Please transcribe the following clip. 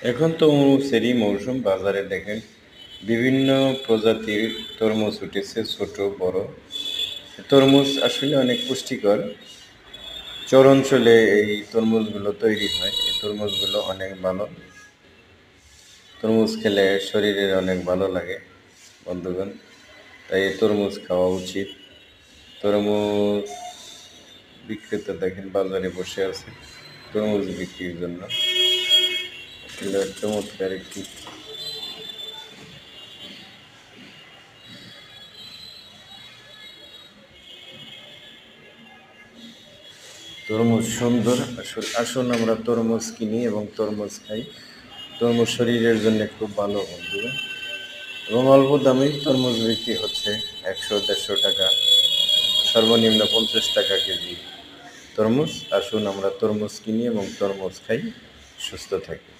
এখন তরমুজেরই মৌসুম। বাজারে দেখেন বিভিন্ন প্রজাতির তরমুজ উঠেছে, ছোট বড়। তরমুজ আসলে অনেক পুষ্টিকর। চর অঞ্চলে এই তরমুজগুলো তৈরি হয়। এই তরমুজগুলো অনেক ভালো। তরমুজ খেলে শরীরের অনেক ভালো লাগে বন্ধুগণ, তাই এই তরমুজ খাওয়া উচিত। তরমুজ বিক্রেতা দেখেন বাজারে বসে আছে তরমুজ বিক্রির জন্য। এগুলো চমৎকার একটি তরমুজ সুন্দর। আসুন আমরা তরমুজ কিনি এবং তরমুজ খাই। তরমুজ শরীরের জন্য খুব ভালো বন্ধুগণ, এবং অল্প দামেই তরমুজ বিক্রি হচ্ছে। 100-150 টাকা, সর্বনিম্ন 50 টাকা কেজি তরমুজ। আসুন আমরা তরমুজ কিনি এবং তরমুজ খাই, সুস্থ থাকি।